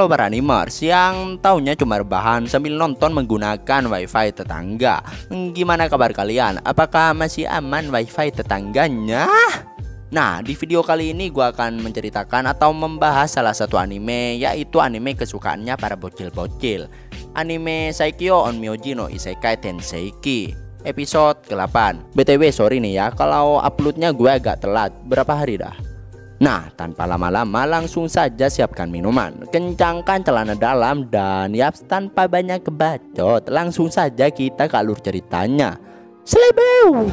Halo para animers yang taunya cuma rebahan sambil nonton menggunakan wifi tetangga. Gimana kabar kalian? Apakah masih aman wifi tetangganya? Nah, di video kali ini gue akan menceritakan atau membahas salah satu anime, yaitu anime kesukaannya para bocil-bocil. Anime Saikyo on Myoji no Isekai Tenseiki episode ke-8. BTW sorry nih ya kalau uploadnya gue agak telat. Berapa hari dah? Nah, tanpa lama-lama langsung saja siapkan minuman, kencangkan celana dalam, dan yaps, tanpa banyak kebacot, langsung saja kita ke alur ceritanya. Selebeu!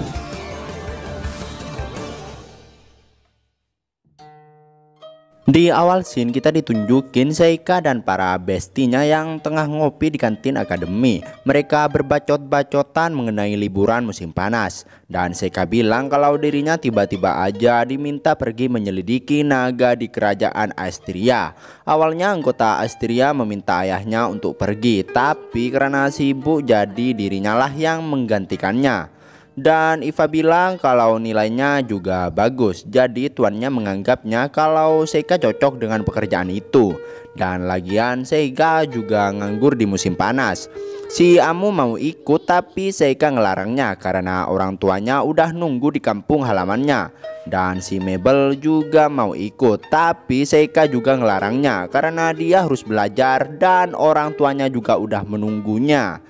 Di awal scene kita ditunjukin Seika dan para bestinya yang tengah ngopi di kantin akademi. Mereka berbacot-bacotan mengenai liburan musim panas. Dan Seika bilang kalau dirinya tiba-tiba aja diminta pergi menyelidiki naga di kerajaan Astria. Awalnya anggota Astria meminta ayahnya untuk pergi, tapi karena sibuk jadi dirinya lah yang menggantikannya. Dan Iva bilang kalau nilainya juga bagus, jadi tuannya menganggapnya kalau Seika cocok dengan pekerjaan itu. Dan lagian Seika juga nganggur di musim panas. Si Amu mau ikut tapi Seika ngelarangnya karena orang tuanya udah nunggu di kampung halamannya. Dan si Mabel juga mau ikut tapi Seika juga ngelarangnya karena dia harus belajar dan orang tuanya juga udah menunggunya.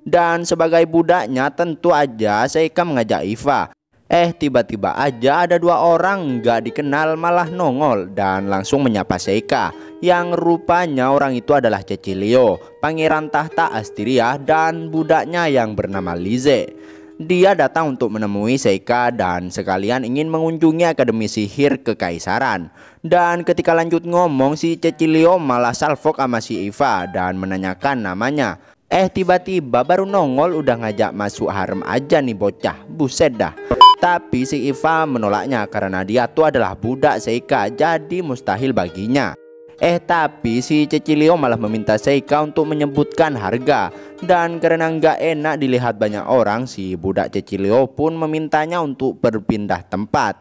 Dan sebagai budaknya tentu aja Seika mengajak Iva. Tiba-tiba aja ada dua orang nggak dikenal malah nongol dan langsung menyapa Seika. Yang rupanya orang itu adalah Cecilio, pangeran tahta Astria, dan budaknya yang bernama Lize. Dia datang untuk menemui Seika dan sekalian ingin mengunjungi akademi sihir kekaisaran. Dan ketika lanjut ngomong, si Cecilio malah salfok sama si Iva dan menanyakan namanya. Tiba-tiba baru nongol udah ngajak masuk harem aja nih bocah, buset dah. Tapi si Iva menolaknya karena dia tuh adalah budak Seika, jadi mustahil baginya. Tapi si Cecilio malah meminta Seika untuk menyebutkan harga. Dan karena nggak enak dilihat banyak orang, si budak Cecilio pun memintanya untuk berpindah tempat.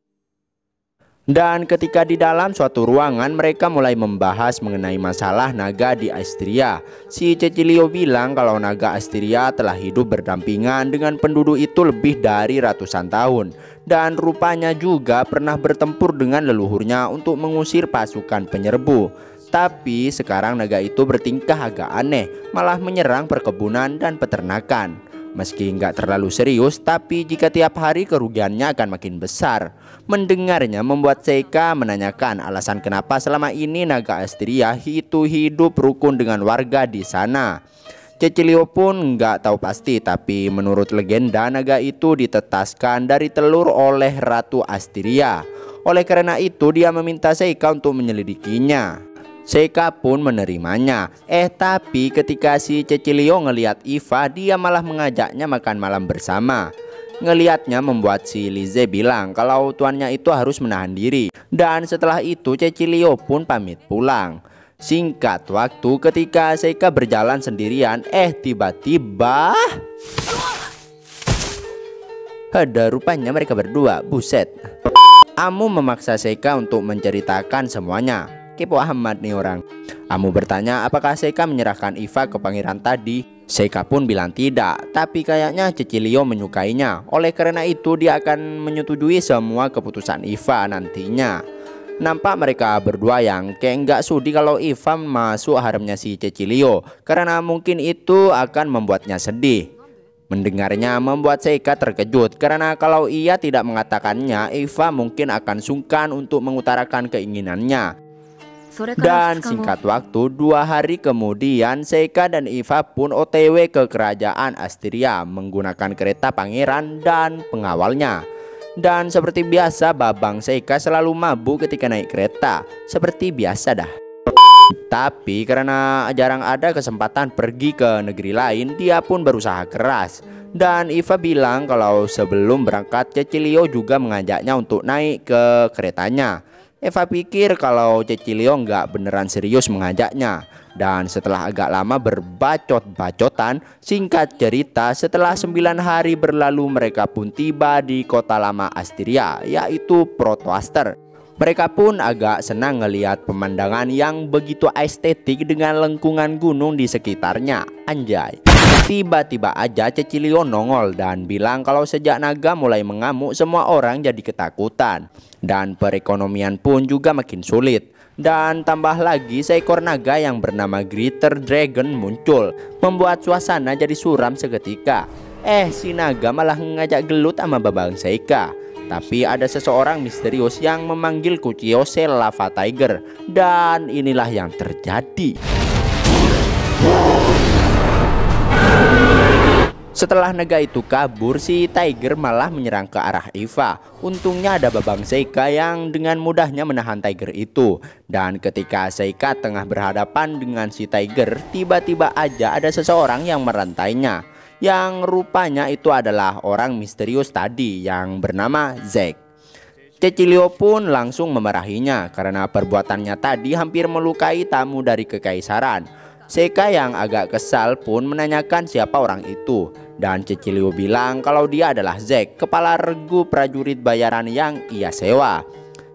Dan ketika di dalam suatu ruangan mereka mulai membahas mengenai masalah naga di Astria. Si Cecilio bilang kalau naga Astria telah hidup berdampingan dengan penduduk itu lebih dari ratusan tahun. Dan rupanya juga pernah bertempur dengan leluhurnya untuk mengusir pasukan penyerbu. Tapi sekarang naga itu bertingkah agak aneh, malah menyerang perkebunan dan peternakan. Meski nggak terlalu serius, tapi jika tiap hari kerugiannya akan makin besar. Mendengarnya membuat Seika menanyakan alasan kenapa selama ini naga Astria itu hidup rukun dengan warga di sana. Cecilio pun nggak tahu pasti, tapi menurut legenda naga itu ditetaskan dari telur oleh Ratu Astria. Oleh karena itu dia meminta Seika untuk menyelidikinya. Seika pun menerimanya. Tapi ketika si Cecilio ngelihat Iva, dia malah mengajaknya makan malam bersama. Ngelihatnya membuat si Lize bilang kalau tuannya itu harus menahan diri. Dan setelah itu Cecilio pun pamit pulang. Singkat waktu ketika Seika berjalan sendirian, tiba-tiba ada rupanya mereka berdua, buset. Amu memaksa Seika untuk menceritakan semuanya. Kepo amat nih orang. Amu bertanya apakah Seika menyerahkan Iva ke pangeran tadi. Seika pun bilang tidak, tapi kayaknya Cecilio menyukainya. Oleh karena itu dia akan menyetujui semua keputusan Iva nantinya. Nampak mereka berdua yang kayak nggak sudi kalau Iva masuk haremnya si Cecilio, karena mungkin itu akan membuatnya sedih. Mendengarnya membuat Seika terkejut karena kalau ia tidak mengatakannya, Iva mungkin akan sungkan untuk mengutarakan keinginannya. Dan singkat waktu 2 hari kemudian Seika dan Iva pun OTW ke kerajaan Astria menggunakan kereta pangeran dan pengawalnya. Dan seperti biasa Babang Seika selalu mabuk ketika naik kereta, seperti biasa dah. Tapi karena jarang ada kesempatan pergi ke negeri lain, dia pun berusaha keras. Dan Iva bilang kalau sebelum berangkat Cecilio juga mengajaknya untuk naik ke keretanya. Eva pikir kalau Cecilio nggak beneran serius mengajaknya. Dan setelah agak lama berbacot-bacotan, singkat cerita setelah 9 hari berlalu mereka pun tiba di kota lama Astria, yaitu Protoaster. Mereka pun agak senang ngelihat pemandangan yang begitu estetik dengan lengkungan gunung di sekitarnya. Anjay. Tiba-tiba aja Cecilio nongol dan bilang kalau sejak naga mulai mengamuk semua orang jadi ketakutan. Dan perekonomian pun juga makin sulit. Dan tambah lagi seekor naga yang bernama Greater Dragon muncul, membuat suasana jadi suram seketika. Si naga malah ngajak gelut sama Babang Seika. Tapi ada seseorang misterius yang memanggil Kuchiyose Lava Tiger. Dan inilah yang terjadi. Setelah naga itu kabur, si Tiger malah menyerang ke arah Eva. Untungnya ada Babang Seika yang dengan mudahnya menahan Tiger itu. Dan ketika Seika tengah berhadapan dengan si Tiger, tiba-tiba aja ada seseorang yang merantainya. Yang rupanya itu adalah orang misterius tadi yang bernama Zack. Cecilio pun langsung memarahinya karena perbuatannya tadi hampir melukai tamu dari kekaisaran. Seika yang agak kesal pun menanyakan siapa orang itu. Dan Cecilio bilang kalau dia adalah Zack, kepala regu prajurit bayaran yang ia sewa.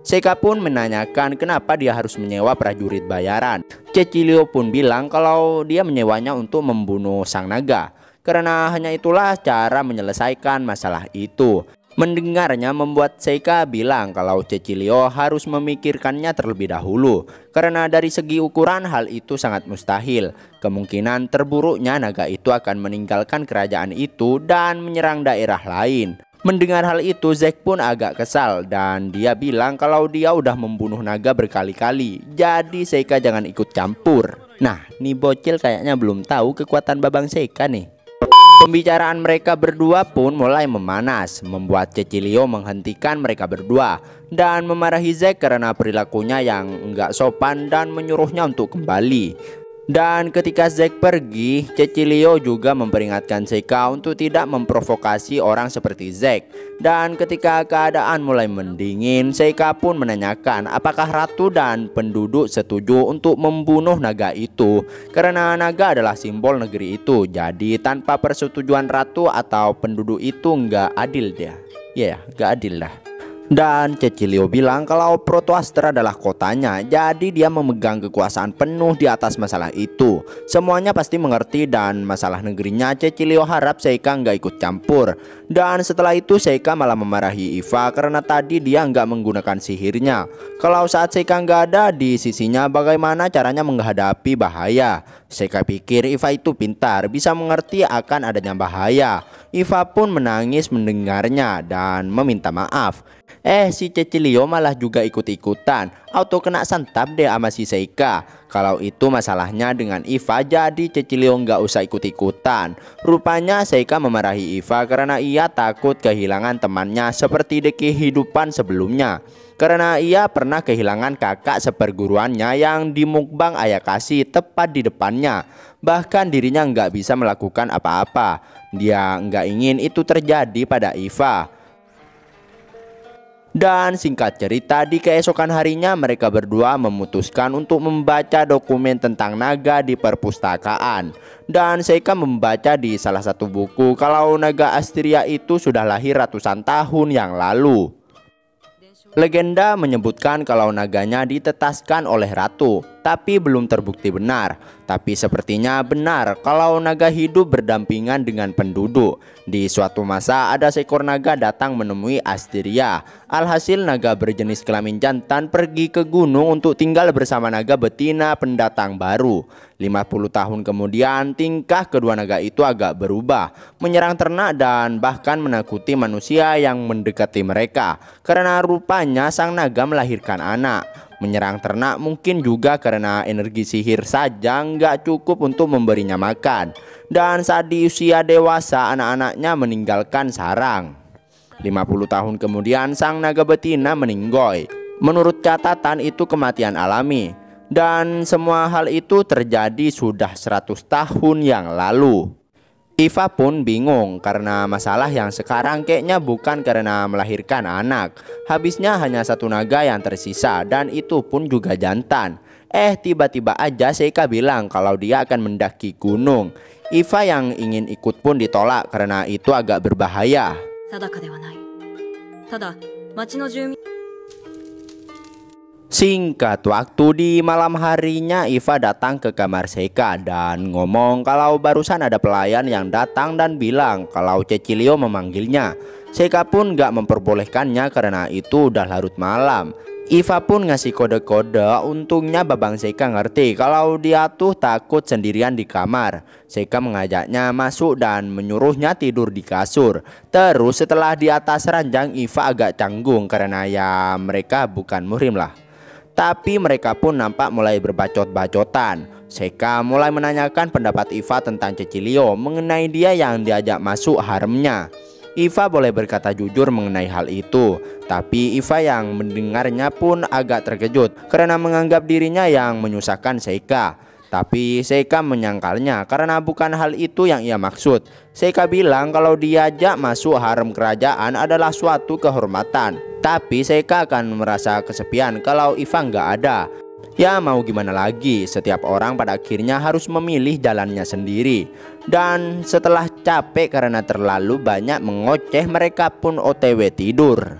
Seika pun menanyakan kenapa dia harus menyewa prajurit bayaran. Cecilio pun bilang kalau dia menyewanya untuk membunuh sang naga. Karena hanya itulah cara menyelesaikan masalah itu. Mendengarnya membuat Seika bilang kalau Cecilio harus memikirkannya terlebih dahulu. Karena dari segi ukuran hal itu sangat mustahil. Kemungkinan terburuknya naga itu akan meninggalkan kerajaan itu dan menyerang daerah lain. Mendengar hal itu Zack pun agak kesal dan dia bilang kalau dia udah membunuh naga berkali-kali. Jadi Seika jangan ikut campur. Nah, nih bocil kayaknya belum tahu kekuatan Babang Seika nih. Pembicaraan mereka berdua pun mulai memanas, membuat Cecilio menghentikan mereka berdua dan memarahi Zack karena perilakunya yang enggak sopan dan menyuruhnya untuk kembali. Dan ketika Zack pergi, Cecilio juga memperingatkan Seika untuk tidak memprovokasi orang seperti Zack. Dan ketika keadaan mulai mendingin, Seika pun menanyakan apakah ratu dan penduduk setuju untuk membunuh naga itu. Karena naga adalah simbol negeri itu, jadi tanpa persetujuan ratu atau penduduk itu nggak adil dia. Nggak adil lah. Dan Cecilio bilang kalau Protoaster adalah kotanya, jadi dia memegang kekuasaan penuh di atas masalah itu. Semuanya pasti mengerti dan masalah negerinya Cecilio harap Seika nggak ikut campur. Dan setelah itu Seika malah memarahi Eva karena tadi dia nggak menggunakan sihirnya. Kalau saat Seika nggak ada di sisinya, bagaimana caranya menghadapi bahaya? Seika pikir Eva itu pintar, bisa mengerti akan adanya bahaya. Eva pun menangis mendengarnya dan meminta maaf. Si Cecilio malah juga ikut-ikutan. Auto kena santap deh sama si Seika. Kalau itu masalahnya dengan Eva, jadi Cecilio nggak usah ikut-ikutan. Rupanya Seika memarahi Eva karena ia takut kehilangan temannya seperti di kehidupan sebelumnya. Karena ia pernah kehilangan kakak seperguruannya yang dimukbang Ayakashi tepat di depannya. Bahkan dirinya nggak bisa melakukan apa-apa. Dia nggak ingin itu terjadi pada Eva. Dan singkat cerita, di keesokan harinya mereka berdua memutuskan untuk membaca dokumen tentang naga di perpustakaan. Dan Seika membaca di salah satu buku kalau naga Astria itu sudah lahir ratusan tahun yang lalu. Legenda menyebutkan kalau naganya ditetaskan oleh ratu, tapi belum terbukti benar. Tapi sepertinya benar kalau naga hidup berdampingan dengan penduduk. Di suatu masa ada seekor naga datang menemui Asteria. Alhasil naga berjenis kelamin jantan pergi ke gunung untuk tinggal bersama naga betina pendatang baru. 50 tahun kemudian tingkah kedua naga itu agak berubah, menyerang ternak dan bahkan menakuti manusia yang mendekati mereka. Karena rupanya sang naga melahirkan anak. Menyerang ternak mungkin juga karena energi sihir saja nggak cukup untuk memberinya makan. Dan saat di usia dewasa anak-anaknya meninggalkan sarang. 50 tahun kemudian sang naga betina meninggoy. Menurut catatan itu kematian alami. Dan semua hal itu terjadi sudah 100 tahun yang lalu. Eva pun bingung karena masalah yang sekarang kayaknya bukan karena melahirkan anak. Habisnya hanya satu naga yang tersisa dan itu pun juga jantan. Tiba-tiba aja Seika bilang kalau dia akan mendaki gunung. Eva yang ingin ikut pun ditolak karena itu agak berbahaya. Singkat waktu, di malam harinya Iva datang ke kamar Seika dan ngomong kalau barusan ada pelayan yang datang dan bilang kalau Cecilio memanggilnya. Seika pun gak memperbolehkannya karena itu udah larut malam. Iva pun ngasih kode-kode, untungnya Babang Seika ngerti kalau dia tuh takut sendirian di kamar. Seika mengajaknya masuk dan menyuruhnya tidur di kasur. Terus setelah di atas ranjang, Iva agak canggung karena ya mereka bukan muhrim lah. Tapi mereka pun nampak mulai berbacot-bacotan. Seika mulai menanyakan pendapat Iva tentang Cecilio mengenai dia yang diajak masuk haremnya. Iva boleh berkata jujur mengenai hal itu, tapi Iva yang mendengarnya pun agak terkejut karena menganggap dirinya yang menyusahkan Seika. Tapi Seika menyangkalnya karena bukan hal itu yang ia maksud. Seika bilang kalau diajak masuk harem kerajaan adalah suatu kehormatan. Tapi Seika akan merasa kesepian kalau Iva nggak ada. Ya mau gimana lagi, setiap orang pada akhirnya harus memilih jalannya sendiri. Dan setelah capek karena terlalu banyak mengoceh, mereka pun OTW tidur.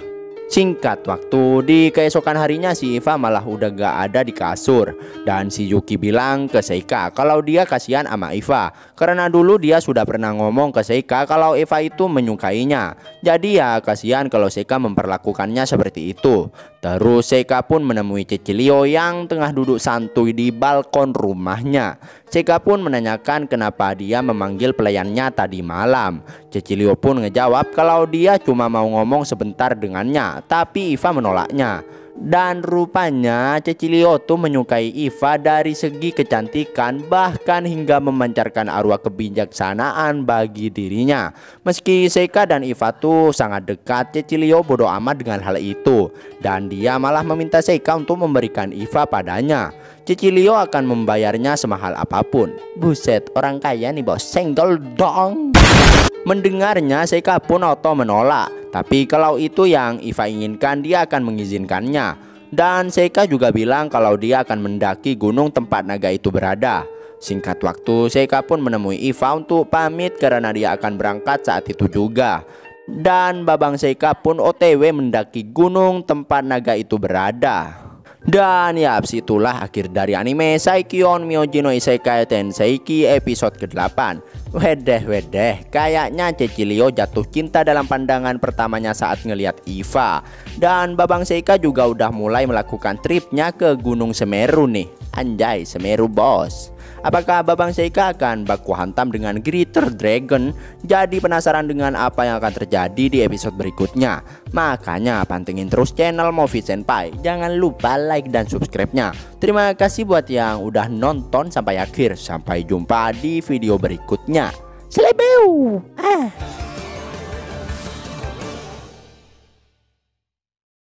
Singkat waktu, di keesokan harinya si Iva malah udah gak ada di kasur. Dan si Yuki bilang ke Seika kalau dia kasihan sama Iva karena dulu dia sudah pernah ngomong ke Seika kalau Iva itu menyukainya. Jadi ya kasihan kalau Seika memperlakukannya seperti itu. Terus Seika pun menemui Cecilio yang tengah duduk santuy di balkon rumahnya. Seika pun menanyakan kenapa dia memanggil pelayannya tadi malam. Cecilio pun ngejawab kalau dia cuma mau ngomong sebentar dengannya, tapi Iva menolaknya. Dan rupanya Cecilio tuh menyukai Iva dari segi kecantikan, bahkan hingga memancarkan arwah kebijaksanaan bagi dirinya. Meski Seika dan Iva tuh sangat dekat, Cecilio bodoh amat dengan hal itu. Dan dia malah meminta Seika untuk memberikan Iva padanya. Cecilio akan membayarnya semahal apapun. Buset, orang kaya nih bos, senggol dong. Mendengarnya Seika pun auto menolak. Tapi kalau itu yang Iva inginkan, dia akan mengizinkannya. Dan Seika juga bilang kalau dia akan mendaki gunung tempat naga itu berada. Singkat waktu, Seika pun menemui Iva untuk pamit karena dia akan berangkat saat itu juga. Dan Babang Seika pun OTW mendaki gunung tempat naga itu berada. Dan ya, itulah akhir dari anime Saikyō Myoji no Isekai Tenseiki episode ke-8. Wedeh, kayaknya Cecilio jatuh cinta dalam pandangan pertamanya saat ngelihat Iva. Dan Babang Seika juga udah mulai melakukan tripnya ke Gunung Semeru nih. Anjay, Semeru bos. Apakah Babang Seika akan baku hantam dengan Greater Dragon? Jadi penasaran dengan apa yang akan terjadi di episode berikutnya. Makanya pantengin terus channel Movie Senpai. Jangan lupa like dan subscribe-nya. Terima kasih buat yang udah nonton sampai akhir. Sampai jumpa di video berikutnya. Selebeu.